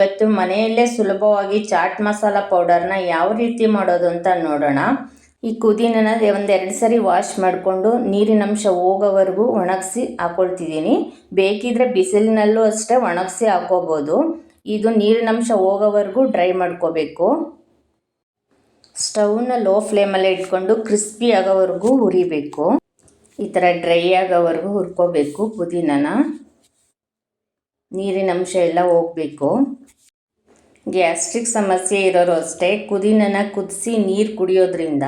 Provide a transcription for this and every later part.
ಇವತ್ತು ಮನೆಯಲ್ಲೇ ಸುಲಭವಾಗಿ ಚಾಟ್ ಮಸಾಲ ಪೌಡರ್ನ ಯಾವ ರೀತಿ ಮಾಡೋದು ಅಂತ ನೋಡೋಣ. ಈ ಪುದೀನನ ಒಂದೆರಡು ಸರಿ ವಾಶ್ ಮಾಡಿಕೊಂಡು ನೀರಿನಂಶ ಹೋಗೋವರೆಗೂ ಒಣಗಿಸಿ ಹಾಕ್ಕೊಳ್ತಿದ್ದೀನಿ. ಬೇಕಿದ್ರೆ ಬಿಸಿಲಿನಲ್ಲೂ ಅಷ್ಟೇ ಒಣಗಿಸಿ ಹಾಕ್ಕೋಬೋದು. ಇದು ನೀರಿನಂಶ ಹೋಗೋವರೆಗೂ ಡ್ರೈ ಮಾಡ್ಕೋಬೇಕು. ಸ್ಟವ್ನ ಲೋ ಫ್ಲೇಮಲ್ಲೇ ಇಟ್ಕೊಂಡು ಕ್ರಿಸ್ಪಿ ಆಗೋವರೆಗೂ ಹುರಿಬೇಕು. ಈ ಥರ ಡ್ರೈ ಆಗೋವರೆಗೂ ಹುರ್ಕೋಬೇಕು. ಪುದೀನನ ನೀರಿನಂಶ ಎಲ್ಲ ಹೋಗಬೇಕು. ಗ್ಯಾಸ್ಟ್ರಿಕ್ ಸಮಸ್ಯೆ ಇರೋರು ಅಷ್ಟೇ ಪುದೀನನ ಕುದಿಸಿ ನೀರು ಕುಡಿಯೋದ್ರಿಂದ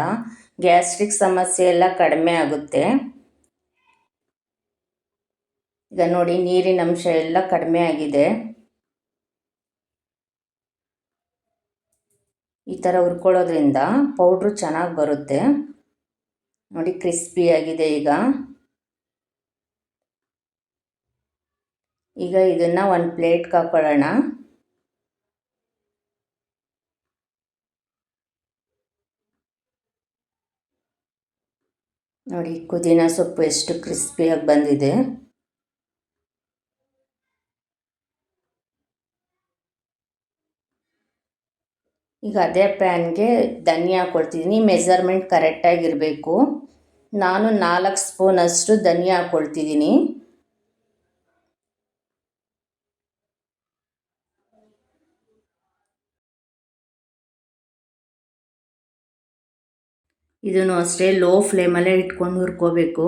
ಗ್ಯಾಸ್ಟ್ರಿಕ್ ಸಮಸ್ಯೆ ಎಲ್ಲ ಕಡಿಮೆ ಆಗುತ್ತೆ. ಈಗ ನೋಡಿ, ನೀರಿನಂಶ ಎಲ್ಲ ಕಡಿಮೆ ಆಗಿದೆ. ಈ ಥರ ಹುರ್ಕೊಳ್ಳೋದ್ರಿಂದ ಪೌಡ್ರು ಚೆನ್ನಾಗಿ ಬರುತ್ತೆ. ನೋಡಿ, ಕ್ರಿಸ್ಪಿ ಆಗಿದೆ. ಈಗ ಇದನ್ನು ಒಂದು ಪ್ಲೇಟ್ಗೆ ಹಾಕೊಳ್ಳೋಣ. ನೋಡಿ, ಪುದೀನ ಸೊಪ್ಪು ಎಷ್ಟು ಕ್ರಿಸ್ಪಿಯಾಗಿ ಬಂದಿದೆ. ಈಗ ಅದೇ ಪ್ಯಾನ್ಗೆ ಧನಿಯಾ ಹಾಕ್ಕೊಳ್ತಿದ್ದೀನಿ. ಮೆಜರ್ಮೆಂಟ್ ಕರೆಕ್ಟಾಗಿರಬೇಕು. ನಾನು 4 ಸ್ಪೂನಷ್ಟು ಧನಿಯಾ ಹಾಕ್ಕೊಳ್ತಿದ್ದೀನಿ. ಇದನ್ನು ಅಷ್ಟೇ ಲೋ ಫ್ಲೇಮಲ್ಲೇ ಇಟ್ಕೊಂಡು ಹುರ್ಕೋಬೇಕು.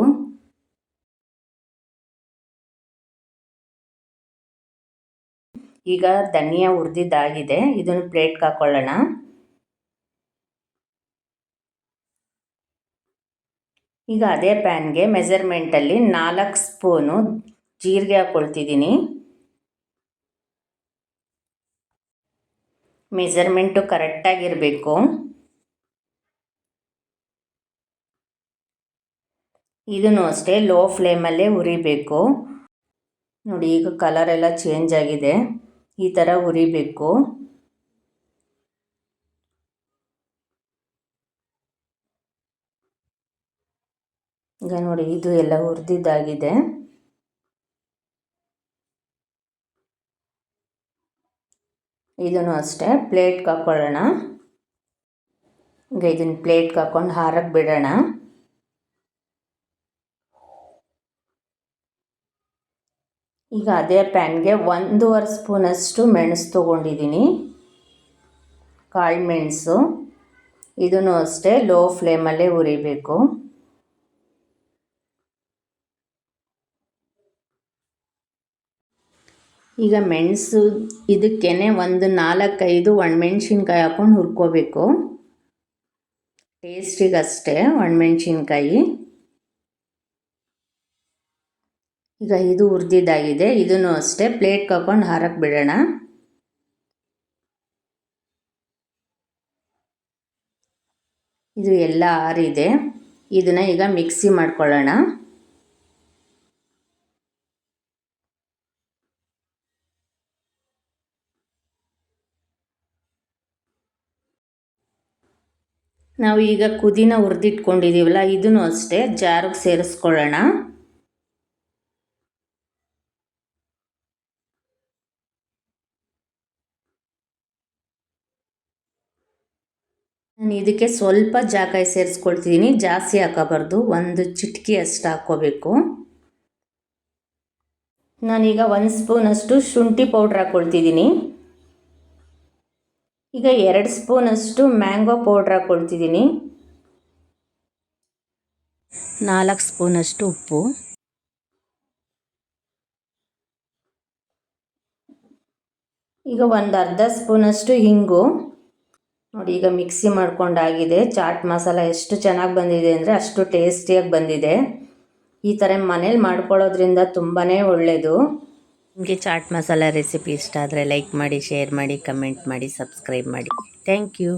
ಈಗ ಧನಿಯಾ ಹುರಿದಿದ್ದಾಗಿದೆ. ಇದನ್ನು ಪ್ಲೇಟ್ಗೆ ಹಾಕ್ಕೊಳ್ಳೋಣ. ಈಗ ಅದೇ ಪ್ಯಾನ್ಗೆ ಮೆಜರ್ಮೆಂಟಲ್ಲಿ 4 ಸ್ಪೂನು ಜೀರಿಗೆ ಹಾಕ್ಕೊಳ್ತಿದ್ದೀನಿ. ಮೆಜರ್ಮೆಂಟು ಕರೆಕ್ಟಾಗಿರಬೇಕು. ಇದನ್ನು ಅಷ್ಟೇ ಲೋ ಫ್ಲೇಮಲ್ಲೇ ಹುರಿಬೇಕು. ನೋಡಿ, ಈಗ ಕಲರ್ ಎಲ್ಲ ಚೇಂಜ್ ಆಗಿದೆ. ಈ ಥರ ಹುರಿಬೇಕು. ಈಗ ನೋಡಿ, ಇದು ಎಲ್ಲ ಹುರಿದಿದ್ದಾಗಿದೆ. ಇದನ್ನು ಅಷ್ಟೇ ಪ್ಲೇಟ್ಗೆ ಹಾಕ್ಕೊಳ್ಳೋಣ. ಈಗ ಇದನ್ನು ಪ್ಲೇಟ್ಗೆ ಹಾಕ್ಕೊಂಡು ಹಾರಕ್ಕೆ ಬಿಡೋಣ. ಈಗ ಅದೇ ಪ್ಯಾನ್ಗೆ 1.5 ಸ್ಪೂನಷ್ಟು ಮೆಣಸು ತೊಗೊಂಡಿದ್ದೀನಿ, ಕಾಳು ಮೆಣಸು. ಇದನ್ನು ಅಷ್ಟೇ ಲೋ ಫ್ಲೇಮಲ್ಲೇ ಹುರಿಬೇಕು. ಈಗ ಮೆಣಸು ಇದಕ್ಕೇ ಒಂದು 4-5 ಒಣಮೆಣ್ಸಿನ್ಕಾಯಿ ಹಾಕ್ಕೊಂಡು ಹುರ್ಕೋಬೇಕು. ಟೇಸ್ಟಿಗಷ್ಟೇ ಒಣಮೆಣ್ಸಿನ್ಕಾಯಿ. ಈಗ ಇದು ಹುರಿದಿದ್ದಾಗಿದೆ. ಇದನ್ನು ಅಷ್ಟೇ ಪ್ಲೇಟ್ಗೆ ಹಾಕ್ಕೊಂಡು ಹಾರಕ್ಕೆ ಬಿಡೋಣ. ಇದು ಎಲ್ಲ ಆರಿದೆ. ಇದನ್ನು ಈಗ ಮಿಕ್ಸಿ ಮಾಡ್ಕೊಳ್ಳೋಣ. ನಾವು ಈಗ ಪುದೀನ ಹುರಿದಿಟ್ಕೊಂಡಿದ್ದೀವಲ್ಲ, ಇದನ್ನು ಅಷ್ಟೇ ಜಾರಿಗೆ ಸೇರಿಸ್ಕೊಳ್ಳೋಣ. ನಾನು ಇದಕ್ಕೆ ಸ್ವಲ್ಪ ಜಾಕಾಯಿ ಸೇರಿಸ್ಕೊಳ್ತಿದ್ದೀನಿ. ಜಾಸ್ತಿ ಹಾಕೋಬಾರ್ದು, 1 ಚಿಟಿಕೆ ಅಷ್ಟು ಹಾಕ್ಕೋಬೇಕು. ನಾನೀಗ 1 ಸ್ಪೂನಷ್ಟು ಶುಂಠಿ ಪೌಡ್ರ್ ಹಾಕ್ಕೊಳ್ತಿದ್ದೀನಿ. ಈಗ 2 ಸ್ಪೂನಷ್ಟು ಮ್ಯಾಂಗೋ ಪೌಡ್ರ್ ಹಾಕ್ಕೊಳ್ತಿದ್ದೀನಿ. 4 ಸ್ಪೂನಷ್ಟು ಉಪ್ಪು. ಈಗ ಒಂದು ಅರ್ಧ ಸ್ಪೂನಷ್ಟು ಹಿಂಗು. ನೋಡಿ, ಈಗ ಮಿಕ್ಸಿ ಮಾಡ್ಕೊಂಡಾಗಿದೆ. ಚಾಟ್ ಮಸಾಲ ಎಷ್ಟು ಚೆನ್ನಾಗಿ ಬಂದಿದೆ ಅಂದರೆ ಅಷ್ಟು ಟೇಸ್ಟಿಯಾಗಿ ಬಂದಿದೆ. ಈ ಥರ ಮನೇಲಿ ಮಾಡ್ಕೊಳ್ಳೋದ್ರಿಂದ ತುಂಬಾ ಒಳ್ಳೆಯದು. ನಿಮಗೆ ಚಾಟ್ ಮಸಾಲ ರೆಸಿಪಿ ಇಷ್ಟ ಆದರೆ ಲೈಕ್ ಮಾಡಿ, ಶೇರ್ ಮಾಡಿ, ಕಮೆಂಟ್ ಮಾಡಿ, ಸಬ್ಸ್ಕ್ರೈಬ್ ಮಾಡಿ. Thank you.